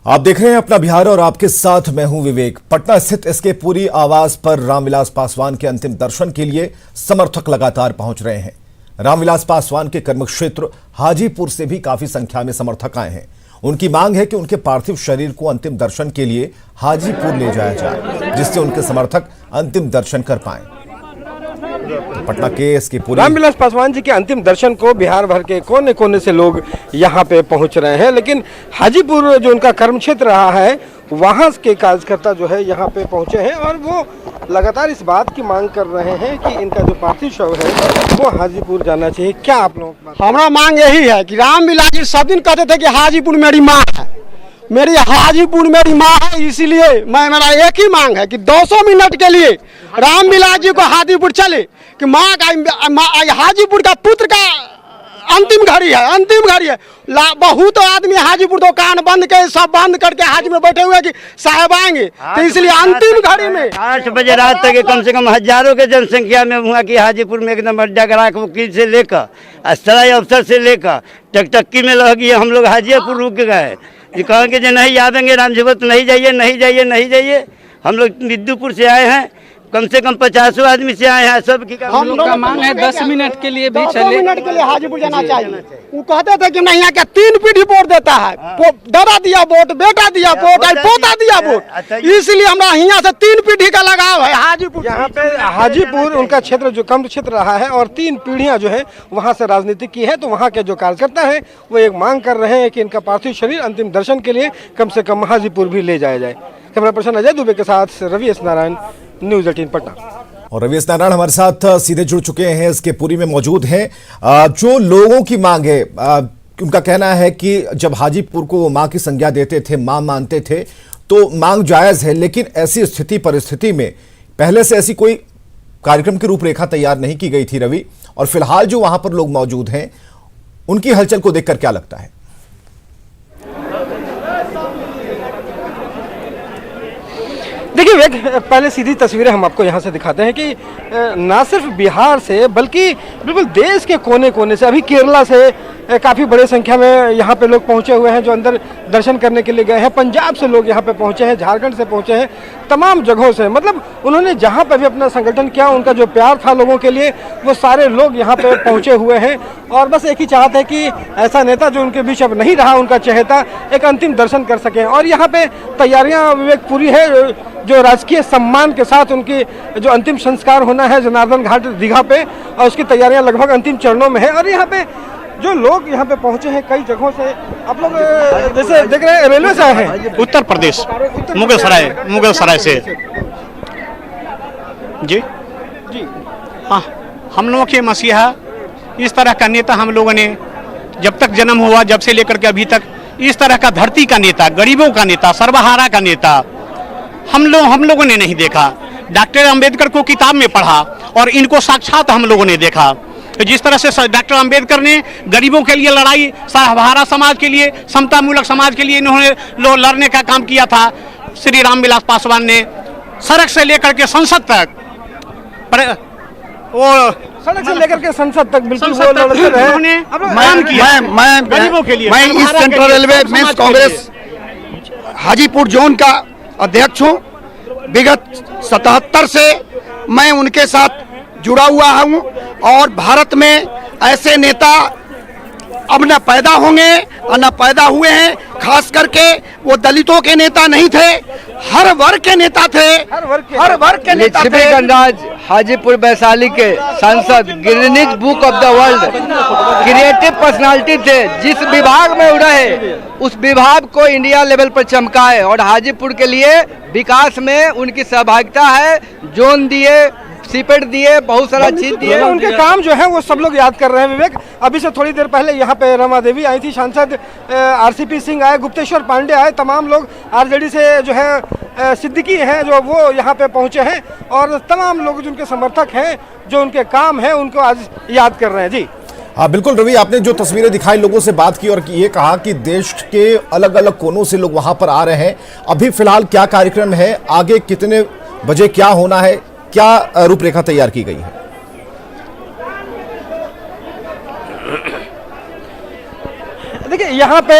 आप देख रहे हैं अपना बिहार और आपके साथ मैं हूं विवेक। पटना स्थित एसके पुरी आवास पर रामविलास पासवान के अंतिम दर्शन के लिए समर्थक लगातार पहुंच रहे हैं। रामविलास पासवान के कर्मक्षेत्र हाजीपुर से भी काफी संख्या में समर्थक आए हैं। उनकी मांग है कि उनके पार्थिव शरीर को अंतिम दर्शन के लिए हाजीपुर ले जाया जाए, जिससे उनके समर्थक अंतिम दर्शन कर पाएं। पटना के एसके पुरी रामविलास पासवान जी के अंतिम दर्शन को बिहार भर के कोने कोने से लोग यहाँ पे पहुँच रहे हैं, लेकिन हाजीपुर जो उनका कर्म क्षेत्र रहा है वहाँ के कार्यकर्ता जो है यहाँ पे पहुँचे हैं और वो लगातार इस बात की मांग कर रहे हैं कि इनका जो पार्थिव शव है वो हाजीपुर जाना चाहिए। क्या आप लोग? हमारा मांग यही है कि रामविलास जी सब दिन कहते थे कि हाजीपुर मेरी माँ है, मेरी हाजीपुर मेरी माँ है, इसीलिए मेरा एक ही मांग है कि 200 मिनट के लिए रामविलास जी को हाजीपुर चले कि माँ का हाजीपुर का पुत्र का अंतिम घड़ी है। बहुत आदमी हाजीपुर दुकान बंद के सब बंद करके हाजीपुर बैठे हुए कि साहब आएंगे, तो इसलिए अंतिम घड़ी में 8 बजे रात तक कम से कम हजारों के जनसंख्या में हुआ कि हाजीपुर में एकदम अड्डा ग्राहक वकील से लेकर सराय अफसर से लेकर टकटक्की में लग गए। हम लोग हाजीपुर रुक गए जी, कहेंगे जो नहीं आवेंगे रामजीवत नहीं जाइए। हम लोग निद्दूपुर से आए हैं, कम से कम 50 आदमी से आए हैं। सब की हम लोग का मांग है 10 मिनट के लिए भी 200 मिनट के लिए हाजीपुर जाना चाहिए। वो कहते थे कि नहीं, यहाँ क्या 3 पीढ़ी वोट देता है, दादा दिया वोट, बेटा दिया वोट, पोता दिया वोट, इसलिए हमारा यहाँ से 3 पीढ़ी का लगाव है हाजीपुर। यहाँ पे हाजीपुर उनका क्षेत्र जो कम क्षेत्र रहा है और 3 पीढ़ियाँ जो है वहाँ से राजनीति की है, तो वहाँ के जो कार्यकर्ता है वो एक मांग कर रहे हैं कि इनका पार्थिव शरीर अंतिम दर्शन के लिए कम से कम हाजीपुर भी ले जाया जाए। कैमरा पर्सन अजय दुबे के साथ रवि एस नारायण, न्यूज़ 18 पटना। और रवि एस नारायण हमारे साथ सीधे जुड़ चुके हैं, इसके पुरी में मौजूद हैं। जो लोगों की मांग है, उनका कहना है कि जब हाजीपुर को वो मां की संज्ञा देते थे, मां मानते थे, तो मांग जायज है, लेकिन ऐसी स्थिति परिस्थिति में पहले से ऐसी कोई कार्यक्रम की रूपरेखा तैयार नहीं की गई थी रवि। और फिलहाल जो वहां पर लोग मौजूद हैं उनकी हलचल को देखकर क्या लगता है? देखिए पहले सीधी तस्वीरें हम आपको यहाँ से दिखाते हैं कि ना सिर्फ बिहार से बल्कि बिल्कुल देश के कोने कोने से, अभी केरला से काफ़ी बड़े संख्या में यहाँ पे लोग पहुँचे हुए हैं जो अंदर दर्शन करने के लिए गए हैं। पंजाब से लोग यहाँ पे पहुँचे हैं, झारखंड से पहुँचे हैं, तमाम जगहों से। मतलब उन्होंने जहाँ पर भी अपना संगठन किया, उनका जो प्यार था लोगों के लिए, वो सारे लोग यहाँ पे पहुँचे हुए हैं और बस एक ही चाहत है कि ऐसा नेता जो उनके बीच अब नहीं रहा, उनका चहेता, एक अंतिम दर्शन कर सकें। और यहाँ पे तैयारियाँ विवेक पूरी है, जो राजकीय सम्मान के साथ उनकी जो अंतिम संस्कार होना है जनार्दन घाट दीघा पे, और उसकी तैयारियां लगभग अंतिम चरणों में है। और यहाँ पे जो लोग यहाँ पे पहुंचे हैं कई जगहों से, आप लोग जैसे देख रहे हैं रेलवे से आए हैं, उत्तर प्रदेश मुगल सराय से जी। हाँ, हम लोगों के मसीहा इस तरह का नेता हम लोगों ने जब तक जन्म हुआ, जब से लेकर के अभी तक, इस तरह का धरती का नेता, गरीबों का नेता, सर्वहारा का नेता हम लोगों ने नहीं देखा। डॉक्टर अंबेडकर को किताब में पढ़ा और इनको साक्षात हम लोगों ने देखा। तो जिस तरह से डॉक्टर अंबेडकर ने गरीबों के लिए लड़ाई, सर्वहारा समाज के लिए, समतामूलक समाज के लिए इन्होंने लड़ने का काम किया था, श्री रामविलास पासवान ने सड़क से लेकर के संसद तक बिल्कुल वो लड़ते रहे। मैं इस सेंट्रल रेलवे में कांग्रेस हाजीपुर जोन का अध्यक्ष हूँ। विगत 77 से मैं उनके साथ जुड़ा हुआ हूँ और भारत में ऐसे नेता अब न पैदा होंगे और न पैदा हुए हैं। खास करके वो दलितों के नेता नहीं थे, हर वर्ग के नेता थे, हर वर्ग के नेता थे। गणराज हाजीपुर वैशाली के सांसद, Guinness book of the world creative personality थे। जिस विभाग में रहे उस विभाग को इंडिया लेवल पर चमकाए और हाजीपुर के लिए विकास में उनकी सहभागिता है। जोन दिए, सीपेट दिए, बहुत सारा चीज दिए। उनके काम जो है वो सब लोग याद कर रहे हैं विवेक। अभी से थोड़ी देर पहले यहाँ पे रमा देवी आई थी, सांसद आरसीपी सिंह आए, गुप्तेश्वर पांडे आए, तमाम लोग आरजेडी से जो है सिद्दीकी हैं जो वो यहाँ पे पहुँचे हैं और तमाम लोग जिनके समर्थक हैं, जो उनके काम हैं, उनको आज याद कर रहे हैं। जी हाँ बिल्कुल रवि, आपने जो तस्वीरें दिखाई, लोगों से बात की और ये कहा कि देश के अलग अलग कोनों से लोग वहां पर आ रहे हैं। अभी फिलहाल क्या कार्यक्रम है, आगे कितने बजे क्या होना है, क्या रूपरेखा तैयार की गई है? देखिए यहाँ पे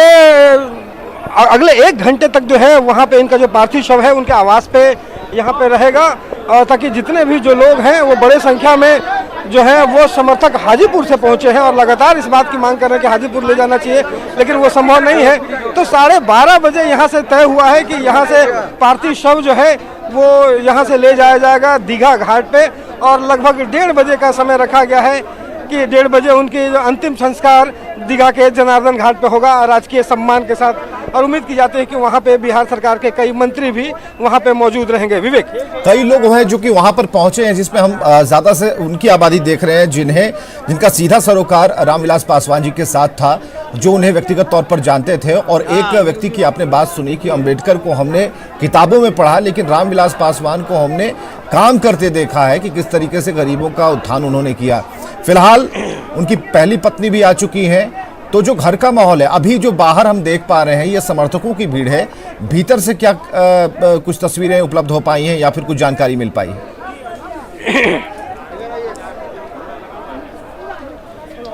अगले 1 घंटे तक जो है वहाँ पे इनका जो पार्थिव शव है उनके आवास पे यहाँ पे रहेगा, और ताकि जितने भी जो लोग हैं वो बड़े संख्या में जो है वो समर्थक हाजीपुर से पहुँचे हैं और लगातार इस बात की मांग कर रहे हैं कि हाजीपुर ले जाना चाहिए, लेकिन वो संभव नहीं है। तो 12:30 बजे यहाँ से तय हुआ है कि यहाँ से पार्थिव शव जो है वो यहाँ से ले जाया जाएगा दीघा घाट पे, और लगभग 1:30 बजे का समय रखा गया है कि 1:30 बजे उनकी जो अंतिम संस्कार दीघा के जनार्दन घाट पे होगा राजकीय सम्मान के साथ, और उम्मीद की जाती है कि वहाँ पे बिहार सरकार के कई मंत्री भी वहाँ पे मौजूद रहेंगे। विवेक, कई लोग हैं जो कि वहां पर पहुंचे हैं, जिसमें हम ज्यादा से उनकी आबादी देख रहे हैं जिनका सीधा सरोकार रामविलास पासवान जी के साथ था, जो उन्हें व्यक्तिगत तौर पर जानते थे। और एक व्यक्ति की आपने बात सुनी कि अंबेडकर को हमने किताबों में पढ़ा, लेकिन रामविलास पासवान को हमने काम करते देखा है कि किस तरीके से गरीबों का उत्थान उन्होंने किया। फिलहाल उनकी पहली पत्नी भी आ चुकी है, तो जो घर का माहौल है अभी जो बाहर हम देख पा रहे हैं ये समर्थकों की भीड़ है। भीतर से क्या कुछ तस्वीरें उपलब्ध हो पाई हैं या फिर कुछ जानकारी मिल पाई है?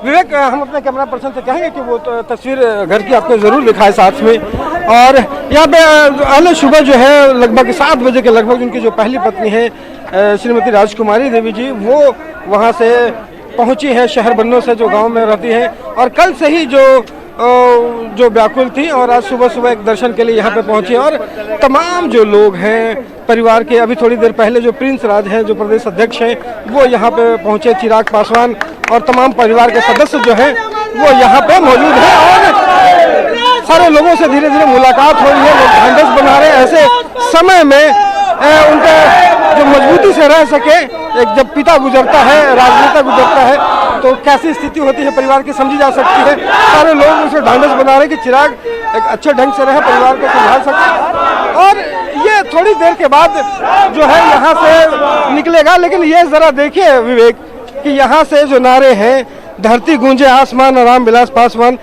विवेक, हम अपने कैमरा पर्सन से कहेंगे कि वो तस्वीर घर की आपको जरूर दिखाए साथ में। और यहाँ पे अहले सुबह जो है लगभग 7 बजे के लगभग उनकी जो पहली पत्नी है श्रीमती राजकुमारी देवी जी, वो वहाँ से पहुंची है शहर बन्नों से, जो गांव में रहती है, और कल से ही जो व्याकुल थी और आज सुबह एक दर्शन के लिए यहाँ पे पहुंची। और तमाम जो लोग हैं परिवार के, अभी थोड़ी देर पहले जो प्रिंस राज हैं जो प्रदेश अध्यक्ष हैं वो यहाँ पे पहुंचे, चिराग पासवान और तमाम परिवार के सदस्य जो हैं वो यहाँ पे मौजूद हैं, और सारे लोगों से धीरे धीरे मुलाकात हो रही है, लोग ढांढस बना रहे हैं ऐसे समय में उनका जो मजबूती से रह सके। एक जब पिता गुजरता है, राजनेता गुजरता है, तो कैसी स्थिति होती है परिवार की समझी जा सकती है। सारे लोग उसे ढांढस बना रहे हैं कि चिराग एक अच्छे ढंग से रहे, परिवार को संभाल सके। और ये थोड़ी देर के बाद जो है यहाँ से निकलेगा, लेकिन ये जरा देखिए विवेक कि यहाँ से जो नारे हैं, धरती गूंजे आसमान रामविलास पासवान,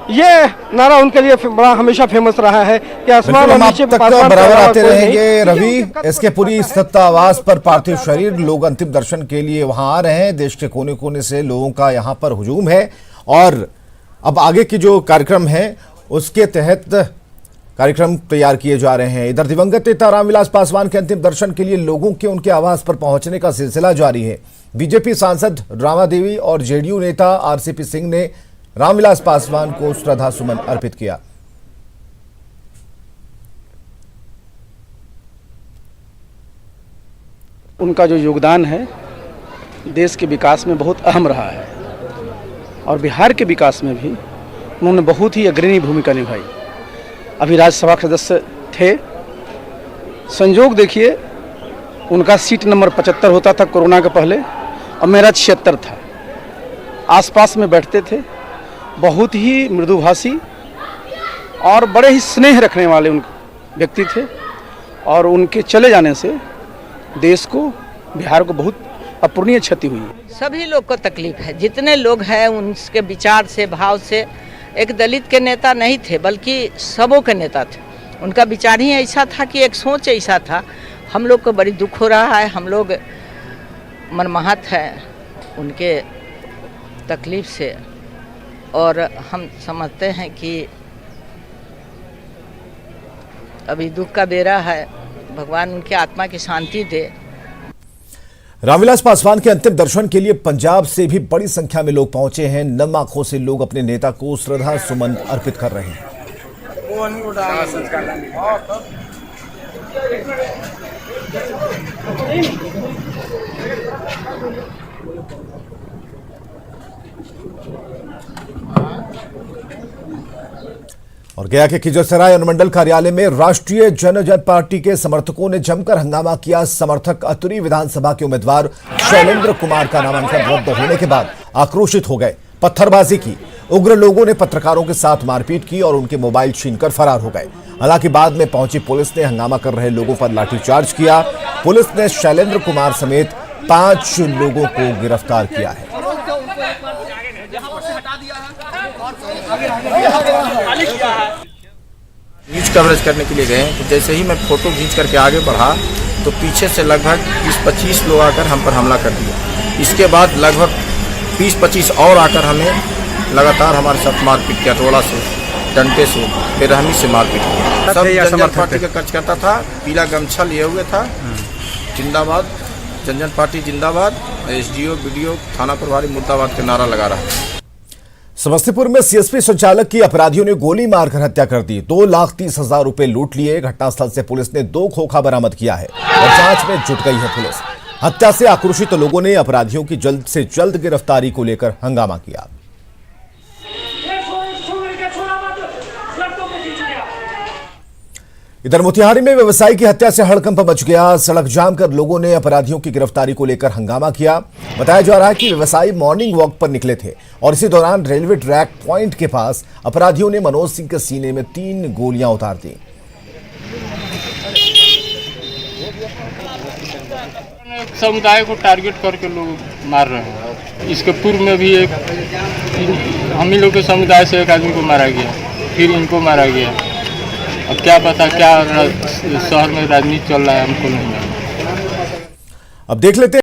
ये नारा उनके लिए बड़ा हमेशा फेमस रहा है कि आसमान और नीचे पासवान बराबर आते रहेंगे। रवि, इसके पूरी सत्ता आवास पर पार्थिव शरीर, लोग अंतिम दर्शन के लिए वहां आ रहे हैं, देश के कोने कोने से लोगों का यहां पर हुजूम है। और अब आगे की जो कार्यक्रम है उसके तहत कार्यक्रम तैयार किए जा रहे हैं। इधर दिवंगत नेता रामविलास पासवान के अंतिम दर्शन के लिए लोगों के उनके आवास पर पहुंचने का सिलसिला जारी है। बीजेपी सांसद रामा देवी और जेडीयू नेता आरसीपी सिंह ने रामविलास पासवान को श्रद्धा सुमन अर्पित किया। उनका जो योगदान है देश के विकास में बहुत अहम रहा है, और बिहार के विकास में भी उन्होंने बहुत ही अग्रणी भूमिका निभाई। अभी राज्यसभा के सदस्य थे, संयोग देखिए उनका सीट नंबर 75 होता था कोरोना के पहले, और मेरा 76 था। आसपास में बैठते थे, बहुत ही मृदुभाषी और बड़े ही स्नेह रखने वाले उनके व्यक्ति थे, और उनके चले जाने से देश को, बिहार को बहुत अपूरणीय क्षति हुई है। सभी लोग को तकलीफ है, जितने लोग हैं उनके विचार से, भाव से, एक दलित के नेता नहीं थे बल्कि सबों के नेता थे। उनका विचार ही ऐसा था कि एक सोच ऐसा था। हम लोग को बड़ी दुख हो रहा है, हम लोग मर्माहत हैं उनके तकलीफ से, और हम समझते हैं कि अभी दुख का बेरा है, भगवान उनकी आत्मा की शांति दे। रामविलास पासवान के अंतिम दर्शन के लिए पंजाब से भी बड़ी संख्या में लोग पहुंचे हैं। नम आंखों से लोग अपने नेता को श्रद्धा सुमन अर्पित कर रहे हैं। और गया के खिजरसराय अनुमंडल कार्यालय में राष्ट्रीय जनता पार्टी के समर्थकों ने जमकर हंगामा किया। समर्थक अतुरी विधानसभा के उम्मीदवार शैलेंद्र कुमार का नामांकन रद्द होने के बाद आक्रोशित हो गए, पत्थरबाजी की। उग्र लोगों ने पत्रकारों के साथ मारपीट की और उनके मोबाइल छीनकर फरार हो गए। हालांकि बाद में पहुंची पुलिस ने हंगामा कर रहे लोगों पर लाठीचार्ज किया। पुलिस ने शैलेंद्र कुमार समेत 5 लोगों को गिरफ्तार किया है। न्यूज कवरेज करने के लिए गए, तो जैसे ही मैं फोटो खींच करके आगे बढ़ा तो पीछे से लगभग 20-25 लोग आकर हम पर हमला कर दिया। इसके बाद लगभग 20-25 और आकर हमें लगातार हमारे साथ मारपीट किया रोड़ा से। डंडे से बेरहमी से मारपीट किया। सब जनजन पार्टी का कार्यकर्ता था, पीला गमछा लिए हुए था, जिंदाबाद जनजन पार्टी जिंदाबाद, एसडीओ बीडीओ थाना प्रभारी मुर्दाबाद के नारा लगा रहा है। समस्तीपुर में सीएसपी संचालक की अपराधियों ने गोली मारकर हत्या कर दी। 2,30,000 रुपए लूट लिए। घटनास्थल से पुलिस ने 2 खोखा बरामद किया है और जांच में जुट गई है पुलिस। हत्या से आक्रोशित लोगों ने अपराधियों की जल्द से जल्द गिरफ्तारी को लेकर हंगामा किया। इधर मोतिहारी में व्यवसायी की हत्या से हड़कंप मच गया। सड़क जाम कर लोगों ने अपराधियों की गिरफ्तारी को लेकर हंगामा किया। बताया जा रहा है कि व्यवसायी मॉर्निंग वॉक पर निकले थे और इसी दौरान रेलवे ट्रैक पॉइंट के पास अपराधियों ने मनोज सिंह के सीने में 3 गोलियां उतार दी। समुदाय को टारगेट करके लोग मार रहे हैं। इसके पूर्व में भी एक हम ही लोग के समुदाय से एक आदमी को मारा गया, फिर इनको मारा गया। अब क्या पता क्या शहर में राजनीति चल रहा है, हमको नहीं। अब देख लेते हैं।